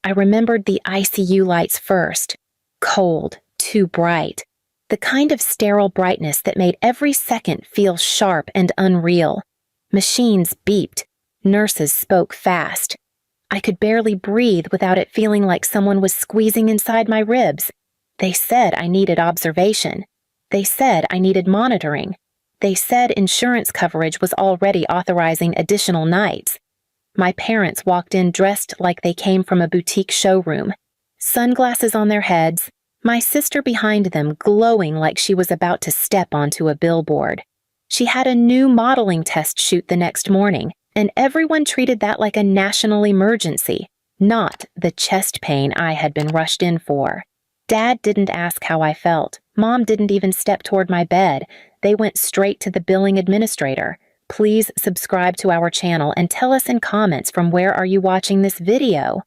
I remembered the ICU lights first. Cold, too bright. The kind of sterile brightness that made every second feel sharp and unreal. Machines beeped. Nurses spoke fast. I could barely breathe without it feeling like someone was squeezing inside my ribs. They said I needed observation. They said I needed monitoring. They said insurance coverage was already authorizing additional nights. My parents walked in dressed like they came from a boutique showroom. Sunglasses on their heads, my sister behind them glowing like she was about to step onto a billboard. She had a new modeling test shoot the next morning, and everyone treated that like a national emergency, not the chest pain I had been rushed in for. Dad didn't ask how I felt. Mom didn't even step toward my bed. They went straight to the billing administrator. Please subscribe to our channel and tell us in comments from where are you watching this video.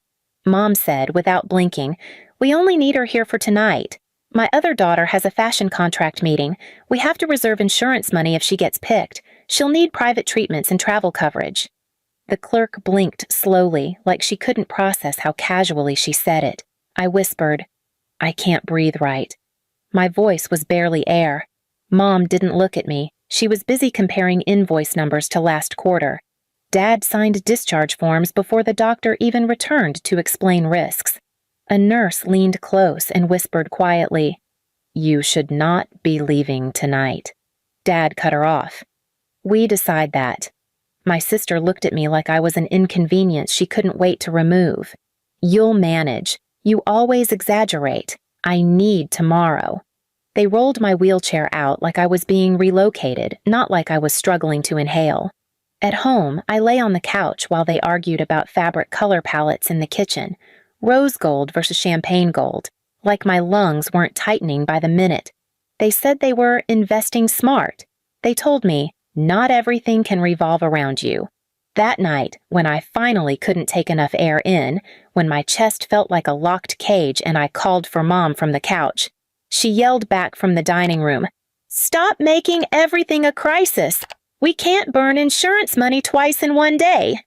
Mom said without blinking, "We only need her here for tonight. My other daughter has a fashion contract meeting. We have to reserve insurance money if she gets picked. She'll need private treatments and travel coverage." The clerk blinked slowly, like she couldn't process how casually she said it. I whispered, "I can't breathe right." My voice was barely air. Mom didn't look at me. She was busy comparing invoice numbers to last quarter. Dad signed discharge forms before the doctor even returned to explain risks. A nurse leaned close and whispered quietly, "You should not be leaving tonight." Dad cut her off. "We decide that." My sister looked at me like I was an inconvenience she couldn't wait to remove. "You'll manage. You always exaggerate. I need tomorrow." They rolled my wheelchair out like I was being relocated, not like I was struggling to inhale. At home, I lay on the couch while they argued about fabric color palettes in the kitchen, rose gold versus champagne gold, like my lungs weren't tightening by the minute. They said they were investing smart. They told me, not everything can revolve around you. That night, when I finally couldn't take enough air in, when my chest felt like a locked cage and I called for Mom from the couch, she yelled back from the dining room, "Stop making everything a crisis. We can't burn insurance money twice in one day."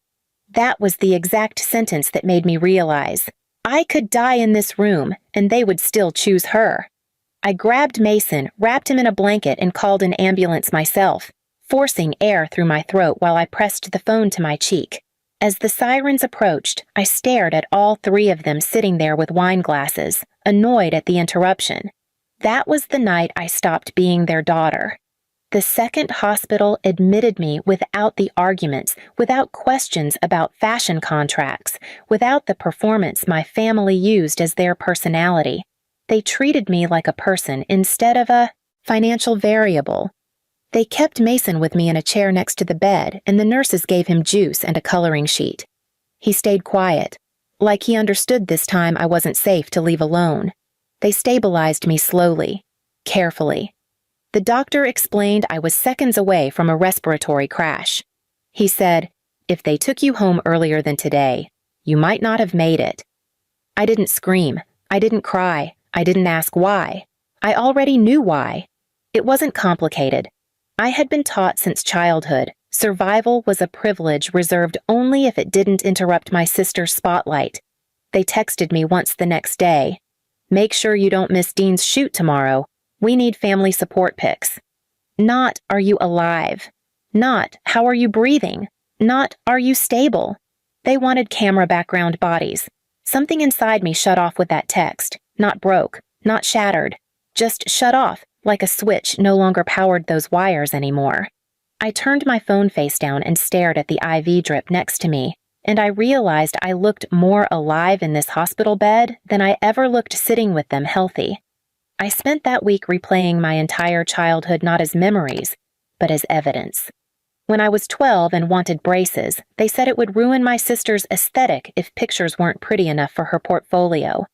That was the exact sentence that made me realize I could die in this room and they would still choose her. I grabbed Mason, wrapped him in a blanket, and called an ambulance myself, forcing air through my throat while I pressed the phone to my cheek. As the sirens approached, I stared at all three of them sitting there with wine glasses, annoyed at the interruption. That was the night I stopped being their daughter. The second hospital admitted me without the arguments, without questions about fashion contracts, without the performance my family used as their personality. They treated me like a person instead of a financial variable. They kept Mason with me in a chair next to the bed, and the nurses gave him juice and a coloring sheet. He stayed quiet, like he understood this time I wasn't safe to leave alone. They stabilized me slowly, carefully. The doctor explained I was seconds away from a respiratory crash. He said, "If they took you home earlier than today, you might not have made it." I didn't scream. I didn't cry. I didn't ask why. I already knew why. It wasn't complicated. I had been taught since childhood, survival was a privilege reserved only if it didn't interrupt my sister's spotlight. They texted me once the next day, "Make sure you don't miss Dean's shoot tomorrow. We need family support pics." Not, "Are you alive?" Not, "How are you breathing?" Not, "Are you stable?" They wanted camera background bodies. Something inside me shut off with that text. Not broke, not shattered. Just shut off, like a switch no longer powered those wires anymore. I turned my phone face down and stared at the IV drip next to me, and I realized I looked more alive in this hospital bed than I ever looked sitting with them healthy. I spent that week replaying my entire childhood not as memories, but as evidence. When I was 12 and wanted braces, they said it would ruin my sister's aesthetic if pictures weren't pretty enough for her portfolio.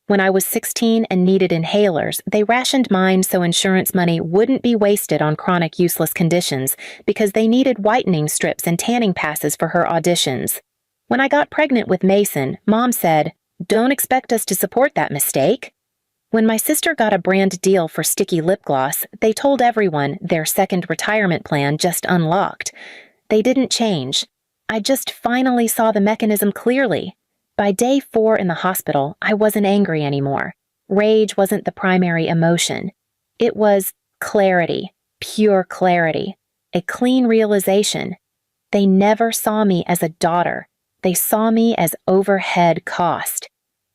When I was 16 and needed inhalers, they rationed mine so insurance money wouldn't be wasted on chronic useless conditions because they needed whitening strips and tanning passes for her auditions. When I got pregnant with Mason, Mom said, "Don't expect us to support that mistake." When my sister got a brand deal for sticky lip gloss, they told everyone their second retirement plan just unlocked. They didn't change. I just finally saw the mechanism clearly. By day 4 in the hospital, I wasn't angry anymore. Rage wasn't the primary emotion. It was clarity, pure clarity, a clean realization. They never saw me as a daughter. They saw me as overhead cost.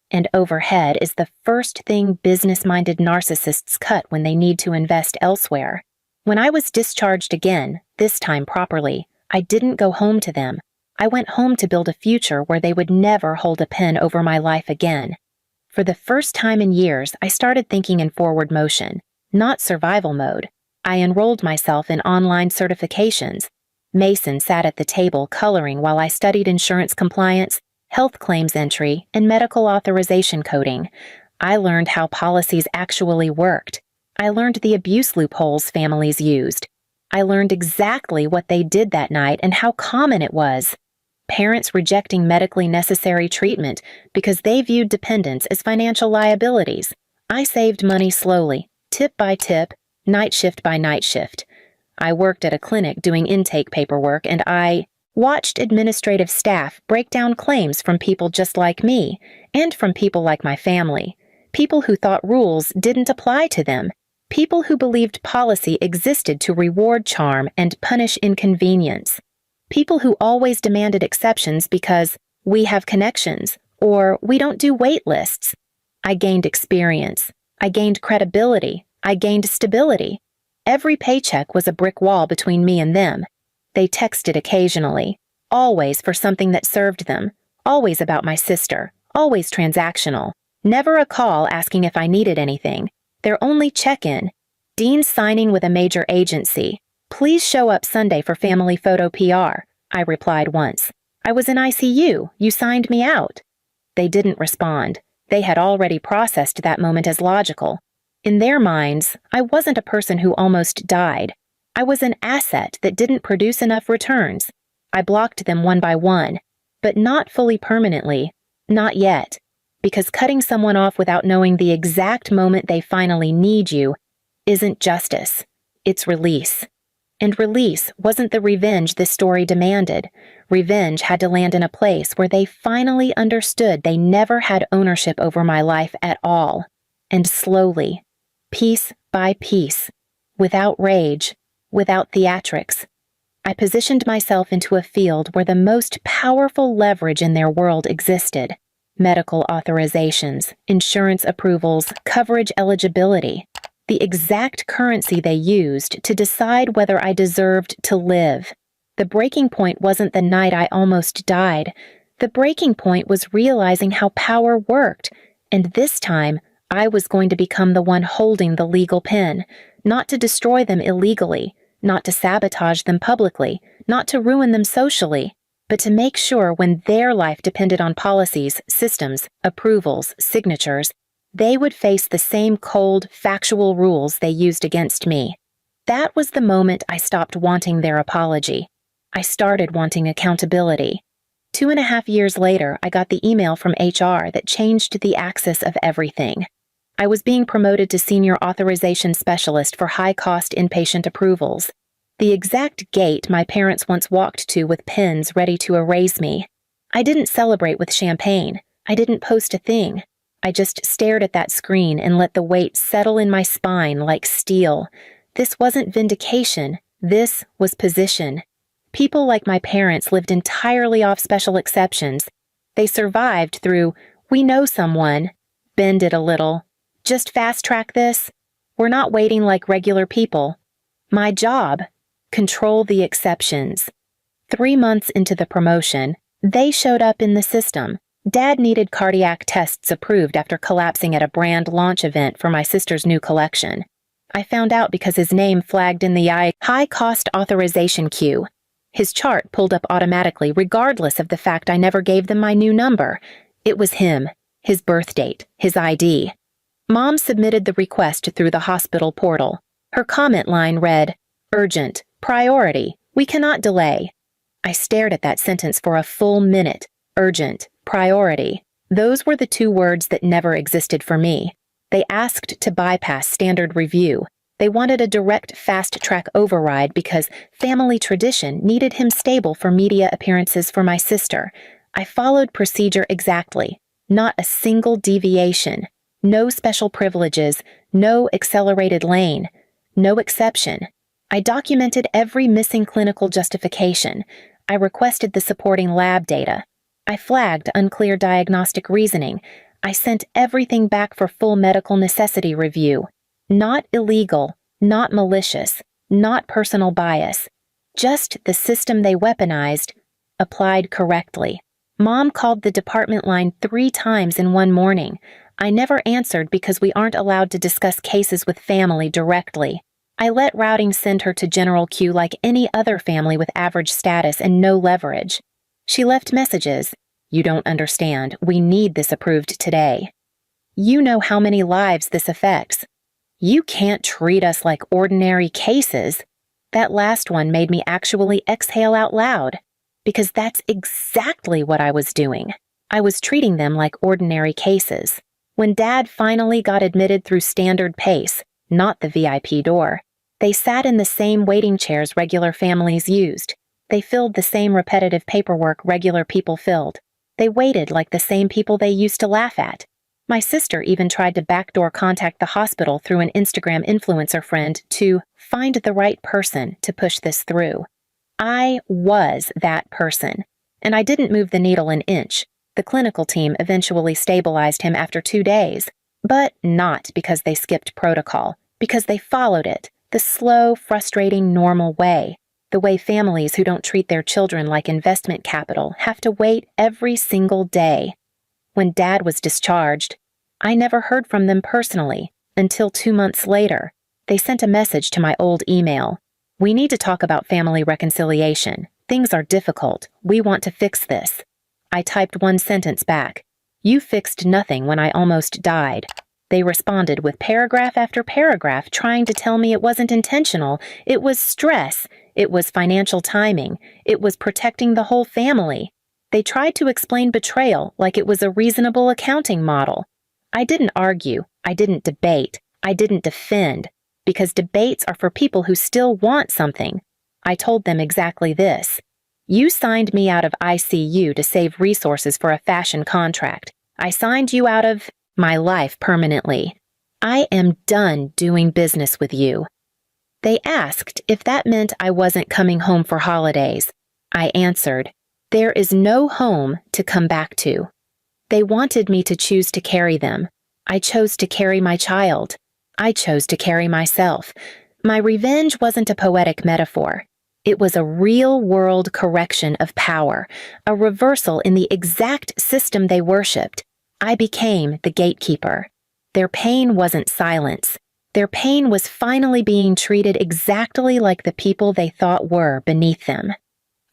And overhead is the first thing business-minded narcissists cut when they need to invest elsewhere. When I was discharged again, this time properly, I didn't go home to them. I went home to build a future where they would never hold a pen over my life again. For the first time in years, I started thinking in forward motion, not survival mode. I enrolled myself in online certifications. Mason sat at the table coloring while I studied insurance compliance, health claims entry, and medical authorization coding. I learned how policies actually worked. I learned the abuse loopholes families used. I learned exactly what they did that night and how common it was. Parents rejecting medically necessary treatment because they viewed dependents as financial liabilities. I saved money slowly, tip by tip, night shift by night shift. I worked at a clinic doing intake paperwork, and I watched administrative staff break down claims from people just like me and from people like my family, people who thought rules didn't apply to them, people who believed policy existed to reward charm and punish inconvenience, people who always demanded exceptions because we have connections or we don't do wait lists. I gained experience. I gained credibility. I gained stability. Every paycheck was a brick wall between me and them. They texted occasionally, always for something that served them, always about my sister, always transactional, never a call asking if I needed anything. Their only check-in, Dean signing with a major agency. Please show up Sunday for family photo PR, I replied once. I was in ICU, you signed me out. They didn't respond. They had already processed that moment as logical. In their minds, I wasn't a person who almost died. I was an asset that didn't produce enough returns. I blocked them one by one, but not fully permanently, not yet, because cutting someone off without knowing the exact moment they finally need you isn't justice, it's release. And release wasn't the revenge this story demanded. Revenge had to land in a place where they finally understood they never had ownership over my life at all. And slowly, piece by piece, without rage, without theatrics, I positioned myself into a field where the most powerful leverage in their world existed. Medical authorizations, insurance approvals, coverage eligibility. The exact currency they used to decide whether I deserved to live. The breaking point wasn't the night I almost died. The breaking point was realizing how power worked, and this time, I was going to become the one holding the legal pen, not to destroy them illegally, not to sabotage them publicly, not to ruin them socially, but to make sure when their life depended on policies, systems, approvals, signatures, they would face the same cold, factual rules they used against me. That was the moment I stopped wanting their apology. I started wanting accountability. 2.5 years later, I got the email from HR that changed the axis of everything. I was being promoted to Senior Authorization Specialist for high-cost inpatient approvals. The exact gate my parents once walked to with pens ready to erase me. I didn't celebrate with champagne. I didn't post a thing. I just stared at that screen and let the weight settle in my spine like steel. This wasn't vindication. This was position. People like my parents lived entirely off special exceptions. They survived through, we know someone, bend it a little. Just fast-track this. We're not waiting like regular people. My job, control the exceptions. 3 months into the promotion, they showed up in the system. Dad needed cardiac tests approved after collapsing at a brand launch event for my sister's new collection. I found out because his name flagged in the high-cost authorization queue. His chart pulled up automatically regardless of the fact I never gave them my new number. It was him, his birth date, his ID. Mom submitted the request through the hospital portal. Her comment line read, "Urgent, priority, we cannot delay." I stared at that sentence for a full minute. Urgent, priority. Those were the 2 words that never existed for me. They asked to bypass standard review. They wanted a direct fast-track override because family tradition needed him stable for media appearances for my sister. I followed procedure exactly, not a single deviation, no special privileges, no accelerated lane, no exception. I documented every missing clinical justification. I requested the supporting lab data. I flagged unclear diagnostic reasoning. I sent everything back for full medical necessity review. Not illegal, not malicious, not personal bias. Just the system they weaponized, applied correctly. Mom called the department line 3 times in one morning. I never answered because we aren't allowed to discuss cases with family directly. I let routing send her to general queue like any other family with average status and no leverage. She left messages. You don't understand. We need this approved today. You know how many lives this affects. You can't treat us like ordinary cases. That last one made me actually exhale out loud, because that's exactly what I was doing. I was treating them like ordinary cases. When Dad finally got admitted through standard pace, not the VIP door, they sat in the same waiting chairs regular families used. They filled the same repetitive paperwork regular people filled. They waited like the same people they used to laugh at. My sister even tried to backdoor contact the hospital through an Instagram influencer friend to find the right person to push this through. I was that person, and I didn't move the needle an inch. The clinical team eventually stabilized him after 2 days, but not because they skipped protocol, because they followed it, the slow, frustrating, normal way. The way families who don't treat their children like investment capital have to wait every single day. When Dad was discharged, I never heard from them personally until 2 months later. They sent a message to my old email. We need to talk about family reconciliation. Things are difficult. We want to fix this. I typed one sentence back. You fixed nothing when I almost died. They responded with paragraph after paragraph trying to tell me it wasn't intentional, it was stress, it was financial timing, it was protecting the whole family. They tried to explain betrayal like it was a reasonable accounting model. I didn't argue, I didn't debate, I didn't defend, because debates are for people who still want something. I told them exactly this. You signed me out of ICU to save resources for a fashion contract. I signed you out of my life permanently. I am done doing business with you. They asked if that meant I wasn't coming home for holidays. I answered, there is no home to come back to. They wanted me to choose to carry them. I chose to carry my child. I chose to carry myself. My revenge wasn't a poetic metaphor. It was a real-world correction of power, a reversal in the exact system they worshipped. I became the gatekeeper. Their pain wasn't silence. Their pain was finally being treated exactly like the people they thought were beneath them.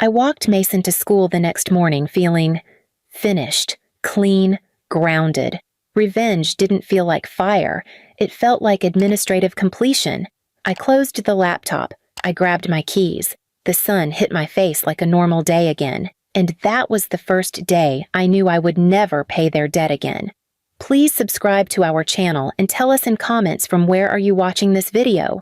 I walked Mason to school the next morning feeling finished, clean, grounded. Revenge didn't feel like fire. It felt like administrative completion. I closed the laptop. I grabbed my keys. The sun hit my face like a normal day again. And that was the first day I knew I would never pay their debt again. Please subscribe to our channel and tell us in comments from where are you watching this video.